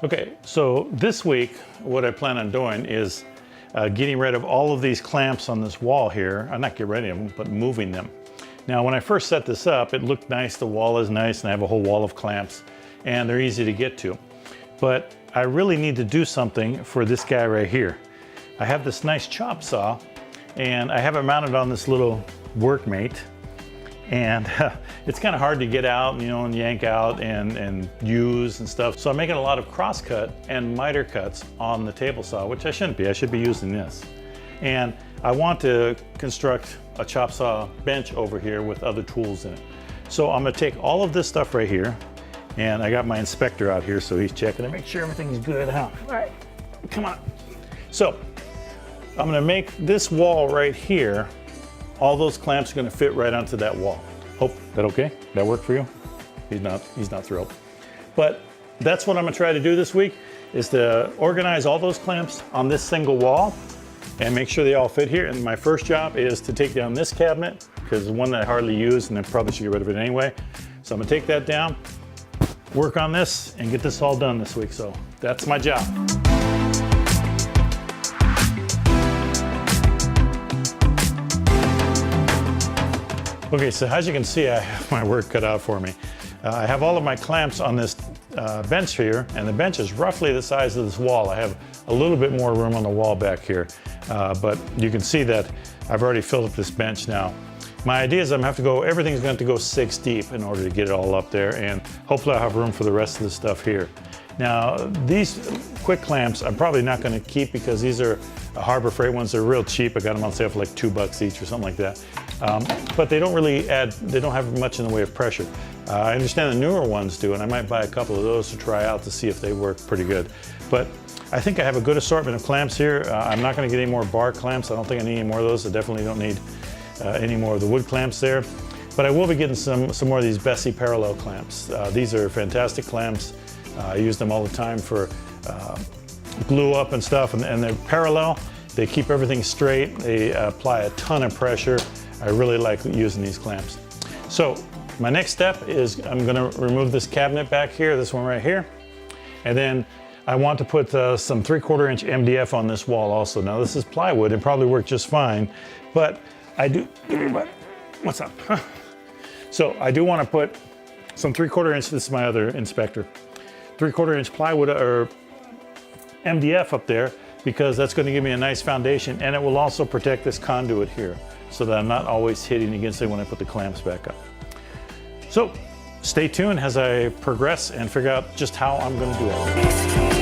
Okay, so this week, what I plan on doing is getting rid of all of these clamps on this wall here. Not get rid of them, but moving them. Now, when I first set this up, it looked nice. The wall is nice, and I have a whole wall of clamps, and they're easy to get to. But I really need to do something for this guy right here. I have this nice chop saw, and I have it mounted on this little workmate. And it's kind of hard to get out, you know, and yank out and use and stuff. So I'm making a lot of cross cut and miter cuts on the table saw, which I shouldn't be. I should be using this. And I want to construct a chop saw bench over here with other tools in it. So I'm gonna take all of this stuff right here, and I got my inspector out here, so he's checking to make sure everything's good, huh? All right, come on. So I'm gonna make this wall right here. All those clamps are going to fit right onto that wall. Oh, that okay? That work for you? He's not thrilled. But that's what I'm going to try to do this week, is to organize all those clamps on this single wall and make sure they all fit here. And my first job is to take down this cabinet, because it's one that I hardly use and I probably should get rid of it anyway. So I'm going to take that down, work on this, and get this all done this week. So that's my job. Okay, so as you can see, I have my work cut out for me. I have all of my clamps on this bench here, and the bench is roughly the size of this wall. I have a little bit more room on the wall back here, but you can see that I've already filled up this bench now. My idea is everything's going to go 6 deep in order to get it all up there, and hopefully I'll have room for the rest of the stuff here. Now, these quick clamps I'm probably not going to keep, because these are Harbor Freight ones. They're real cheap. I got them on sale for like $2 each or something like that. But they don't have much in the way of pressure. I understand the newer ones do, and I might buy a couple of those to try out to see if they work pretty good. But I think I have a good assortment of clamps here. I'm not going to get any more bar clamps. I don't think I need any more of those. I definitely don't need any more of the wood clamps there. But I will be getting some more of these Bessie parallel clamps. These are fantastic clamps. I use them all the time for glue up and stuff, and they're parallel. They keep everything straight. They apply a ton of pressure. I really like using these clamps. So my next step is I'm going to remove this cabinet back here, this one right here, and then I want to put some 3/4 inch MDF on this wall also. Now this is plywood, it probably worked just fine, but I do, what's up? So I do want to put some 3/4 inch, this is my other inspector, 3/4 inch plywood or MDF up there, because that's going to give me a nice foundation, and it will also protect this conduit here so that I'm not always hitting against it when I put the clamps back up. So stay tuned as I progress and figure out just how I'm going to do all of this.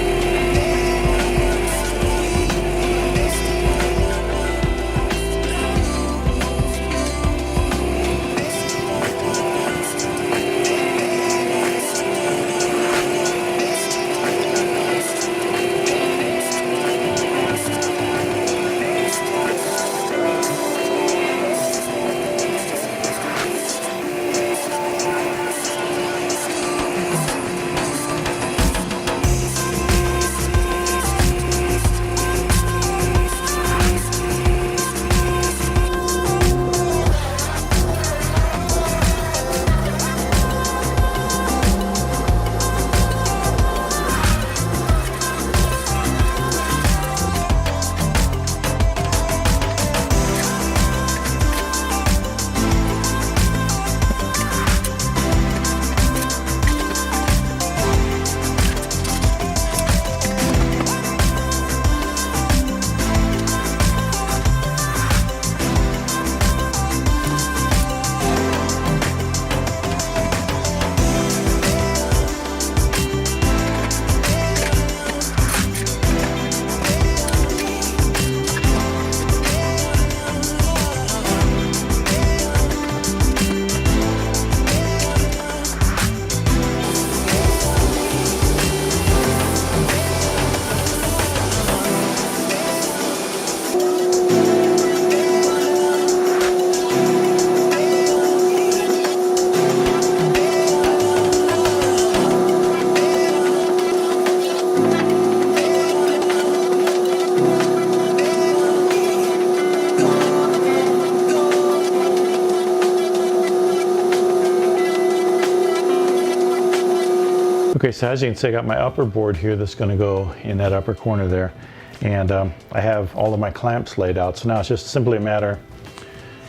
Okay, so as you can see, I got my upper board here that's going to go in that upper corner there. And I have all of my clamps laid out. So now it's just simply a matter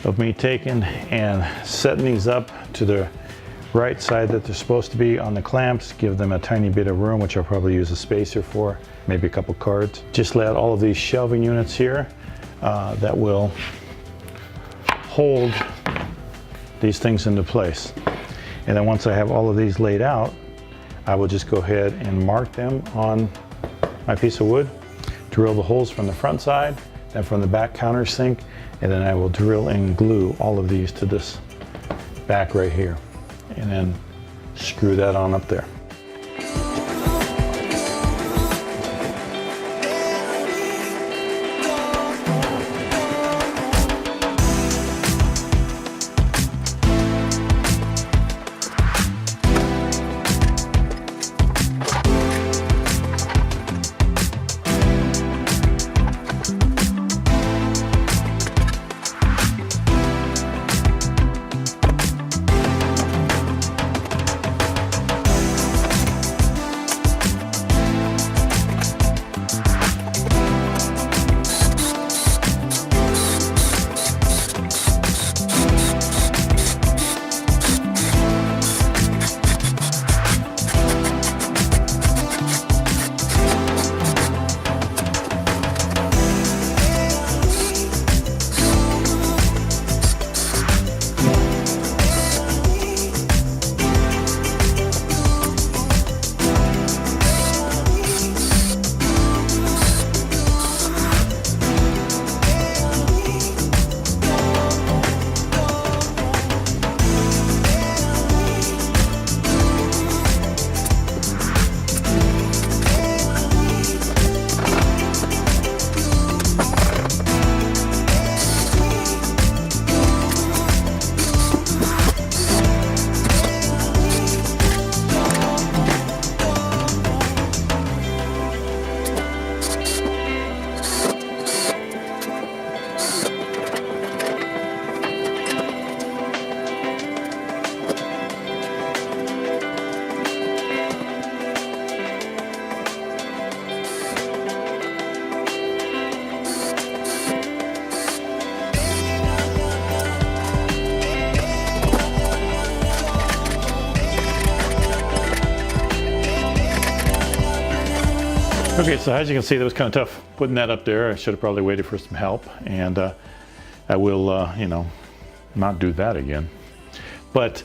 of me taking and setting these up to the right side that they're supposed to be on the clamps, give them a tiny bit of room, which I'll probably use a spacer for, maybe a couple cards. Just lay out all of these shelving units here that will hold these things into place. And then once I have all of these laid out, I will just go ahead and mark them on my piece of wood, drill the holes from the front side, then from the back countersink, and then I will drill and glue all of these to this back right here, and then screw that on up there. Okay, so as you can see, that was kind of tough putting that up there. I should have probably waited for some help, and I will, you know, not do that again. But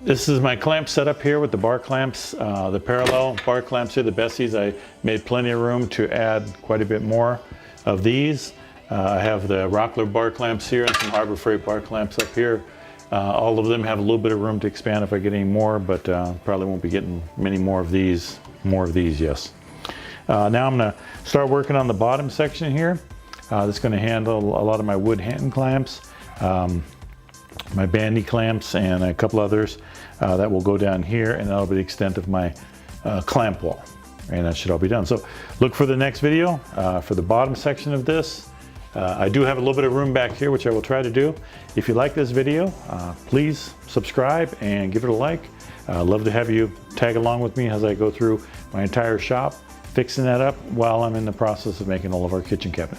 this is my clamp setup here with the bar clamps, the parallel bar clamps here, the Bessies. I made plenty of room to add quite a bit more of these. I have the Rockler bar clamps here and some Harbor Freight bar clamps up here. All of them have a little bit of room to expand if I get any more, but probably won't be getting many more of these. Yes. Now I'm going to start working on the bottom section here. That's going to handle a lot of my wood hand clamps, my bandy clamps, and a couple others that will go down here, and that'll be the extent of my clamp wall. And that should all be done. So look for the next video for the bottom section of this. I do have a little bit of room back here, which I will try to do. If you like this video, please subscribe and give it a like. I'd love to have you tag along with me as I go through my entire shop, fixing that up while I'm in the process of making all of our kitchen cabinets.